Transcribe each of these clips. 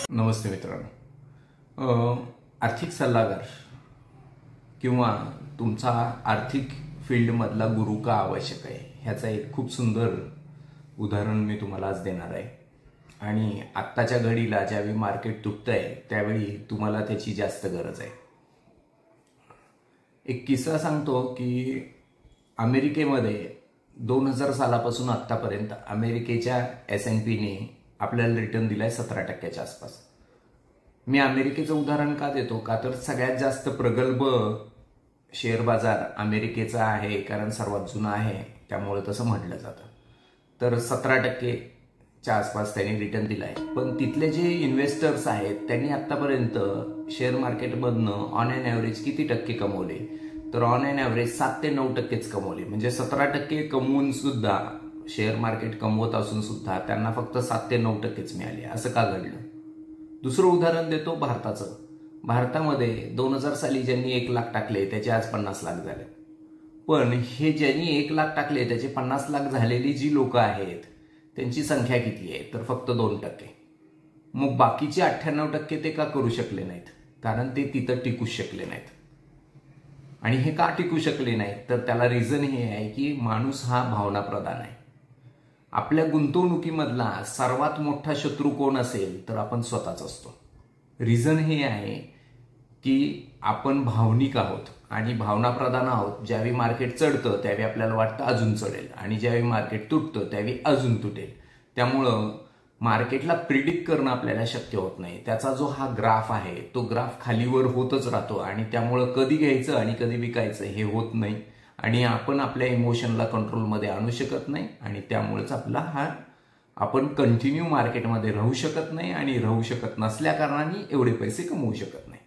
नमस्ते मित्रांनो, आर्थिक सल्लागार किंवा तुमचा आर्थिक फील्डमधला गुरु का आवश्यक आहे ह्याचा एक खूप सुंदर उदाहरण मी तुम्हाला आज देणार आहे। आणि आत्ताच्या घडीला ज्यावेळी मार्केट तुटतंय त्यावेळी तुम्हाला त्याची जास्त गरज आहे। एक किस्सा सांगतो की अमेरिकेमध्ये 2000 सालापासून आतापर्यंत अमेरिकेच्या S&P ने आपल्याला रिटर्न दिलाय 17% आसपास। मी अमेरिकेचं उदाहरण का देतो का तर सगळ्यात जास्त प्रगल्भ शेअर बाजार अमेरिकेचा आहे, कारण सर्वात जुना आहे त्यामुळे तसं म्हटलं जातं। तर 17% आसपास त्यांनी रिटर्न दिलाय। पण तिथले जे इन्व्हेस्टर्स आहेत त्यांनी आतापर्यंत शेअर मार्केटमधनं ऑन एन ॲव्हरेज किती टक्के कमवले, तर ऑन एन ॲव्हरेज 7 ते 9%च कमवले। म्हणजे 17% कमवून सुद्धा शेअर मार्केट कमवत असून सुद्धा त्यांना फक्त 7 ते 9%च मिळाले। असं का घडलं? दुसरं उदाहरण देतो भारताचं। भारतामध्ये 2000 साली ज्यांनी 1 लाख टाकले त्याचे आज 50 लाख झाले। पण हे ज्यांनी 1 लाख टाकले त्याचे 50 लाख झालेली जी लोक आहेत त्यांची संख्या किती आहे, तर फक्त 2%। मग बाकीचे 98% ते का करू शकले नाहीत? कारण ते तिथं टिकू शकले नाहीत। आणि हे का टिकू शकले नाहीत तर त्याला रिझन हे आहे की माणूस हा भावनाप्रधान आहे। आपल्या गुंतवणुकीमधला सर्वात मोठा शत्रू कोण असेल तर आपण स्वतःच असतो। रिझन हे आहे की आपण भावनिक आहोत आणि भावनाप्रधान आहोत। ज्यावेळी मार्केट चढतं त्यावेळी आपल्याला वाटतं अजून चढेल, आणि ज्यावेळी मार्केट तुटतं त्यावेळी अजून तुटेल। त्यामुळं मार्केटला प्रिडिक्ट करणं आपल्याला शक्य होत नाही। त्याचा जो हा ग्राफ आहे तो ग्राफ खालीवर होतच राहतो, आणि त्यामुळं कधी घ्यायचं आणि कधी विकायचं हे होत नाही, आणि आपण आपल्या इमोशनला कंट्रोलमध्ये आणू शकत नाही, आणि त्यामुळेच आपण कंटिन्यू मार्केटमध्ये राहू शकत नाही, आणि राहू शकत नसल्या कारणाने एवढे पैसे कमवू शकत नाही।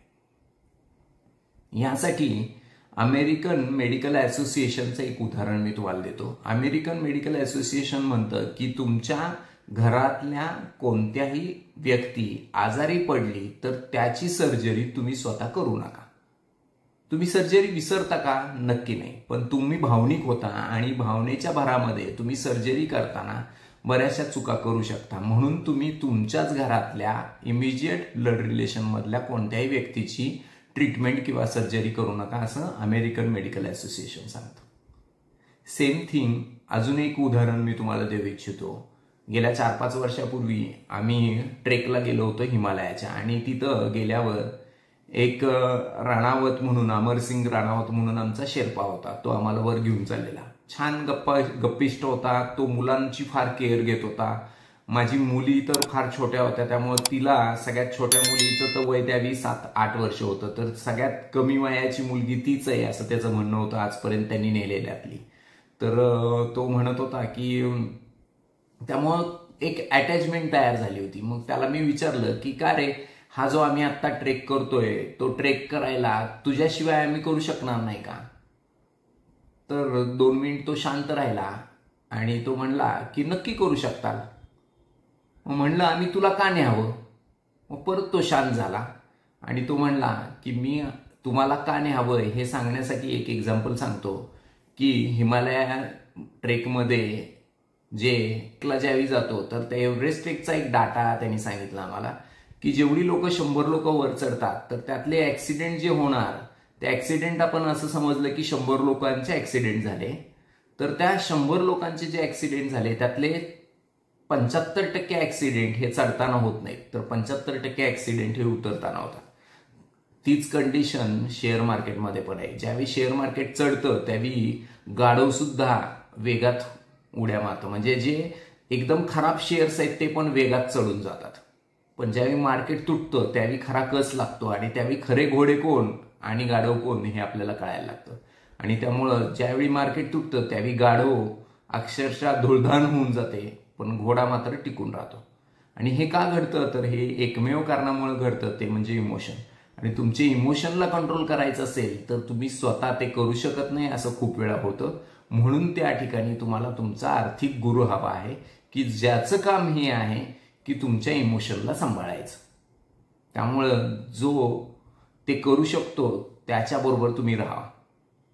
यासाठी अमेरिकन मेडिकल असोसिएशनचं एक उदाहरण मी तुम्हाला देतो। अमेरिकन मेडिकल असोसिएशन म्हणतं की तुमच्या घरातल्या कोणत्याही व्यक्ती आजारी पडली तर त्याची सर्जरी तुम्ही स्वतः करू नका। तुम्ही सर्जरी विसरता का? नक्की नाही, पण तुम्ही भावनिक होता आणि भावनेच्या भरामध्ये तुम्ही सर्जरी करताना बऱ्याचशा चुका करू शकता। म्हणून तुम्ही तुमच्याच घरातल्या इमिजिएट ब्लड रिलेशन मधल्या कोणत्याही व्यक्तीची ट्रीटमेंट किंवा सर्जरी करू नका, असं अमेरिकन मेडिकल असोसिएशन सांगतं। सेम थिंग अजून एक उदाहरण मी तुम्हाला देऊ इच्छितो। गेल्या 4-5 वर्षापूर्वी आम्ही ट्रेकला गेलो होतो हिमालयाच्या, आणि तिथं गेल्यावर एक राणावत म्हणून, अमरसिंग राणावत म्हणून आमचा शेर्पा होता। तो आम्हाला वर घेऊन चाललेला, छान गप्पिष्ट होता। तो मुलांची फार केअर घेत होता। माझी मुली तर फार छोट्या होत्या, त्यामुळे तिला सगळ्यात छोट्या मुलीचं तर वय त्यावेळी 7-8 वर्ष होतं, तर सगळ्यात कमी वयाची मुलगी तीच आहे असं त्याचं म्हणणं होतं आजपर्यंत त्यांनी नेलेल्यातली। तर तो म्हणत होता की त्यामुळं एक अटॅचमेंट तयार झाली होती। मग त्याला मी विचारलं की का रे, हा जो आम्ही आता ट्रेक करतोय तो ट्रेक करायला तुझ्याशिवाय आम्ही करू शकणार नाही का? तर 2 मिनिट तो शांत राहिला आणि तो म्हणला की नक्की करू शकताल। मग म्हणलं आम्ही तुला का न्यावं? मग परत तो शांत झाला आणि तो म्हणला की मी तुम्हाला का न्यावं हे सांगण्यासाठी एक एक्झाम्पल सांगतो की हिमालया ट्रेकमध्ये ज्यावेळी जातो तर त्या एव्हरेस्ट ट्रेकचा एक डाटा त्यांनी सांगितला आम्हाला की जेवढी लोक 100 लोक वर चढतात तर त्यातले ऍक्सिडेंट जे होणार, ते ऍक्सिडेंट आपण असं समजलं की 100 लोकांचे ऍक्सिडेंट झाले, तर त्या 100 लोकांचे जे ऍक्सिडेंट झाले त्यातले 75% ऍक्सिडेंट हे चढताना होत नाहीत, तर 75% ऍक्सिडेंट हे उतरताना होतात। तीच कंडिशन शेअर मार्केटमध्ये पण आहे। ज्यावेळी शेअर मार्केट चढतं त्यावेळी गाढव सुद्धा वेगात उड्या मारतं, म्हणजे जे एकदम खराब शेअर्स आहेत ते पण वेगात चढून जातात। पण ज्यावेळी मार्केट तुटतं त्यावेळी खरा कस लागतो, आणि त्यावेळी खरे घोडे कोण आणि गाढव कोण हे आपल्याला कळायला लागतं। आणि त्यामुळं ज्यावेळी मार्केट तुटतं त्यावेळी गाढव अक्षरशः धुळधाण होऊन जाते, पण घोडा मात्र टिकून राहतो। आणि हे का घडतं तर हे एकमेव कारणामुळे घडतं, ते म्हणजे इमोशन। आणि तुमचे इमोशनला कंट्रोल करायचं असेल तर तुम्ही स्वतः ते करू शकत नाही, असं खूप वेळा होतं। म्हणून त्या ठिकाणी तुम्हाला तुमचा आर्थिक गुरु हवा आहे की ज्याचं काम हे आहे की तुमच्या इमोशनला सांभाळायचं। त्यामुळं जो ते करू शकतो त्याच्याबरोबर तुम्ही राहा।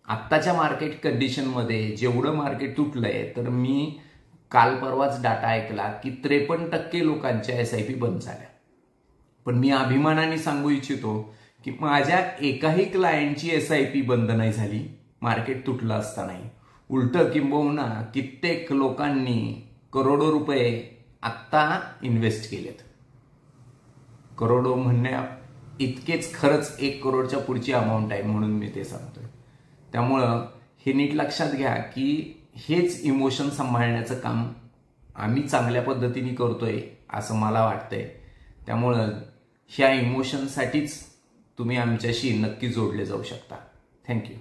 आत्ताच्या मार्केट कंडिशनमध्ये जेवढं मार्केट तुटलंय तर मी काल परवाच डाटा ऐकला की 53% लोकांच्या SIP बंद झाल्या. पण मी अभिमानाने सांगू इच्छितो की माझ्या एकाही क्लायंटची SIP बंद नाही झाली, मार्केट तुटलं असतानाही. उलट किंबहुना कित्येक लोकांनी करोडो रुपये आत्ता इन्व्हेस्ट केलेत. करोडो म्हणण्या इतकेच खरंच 1 करोडच्या पुढची अमाऊंट आहे म्हणून मी ते सांगतोय. त्यामुळं हे नीट लक्षात घ्या की हेच इमोशन सांभाळण्याचं काम आम्ही चांगल्या पद्धतीने करतोय असं मला वाटतंय. त्यामुळं ह्या इमोशनसाठीच तुम्ही आमच्याशी नक्की जोडले जाऊ शकता. थँक्यू.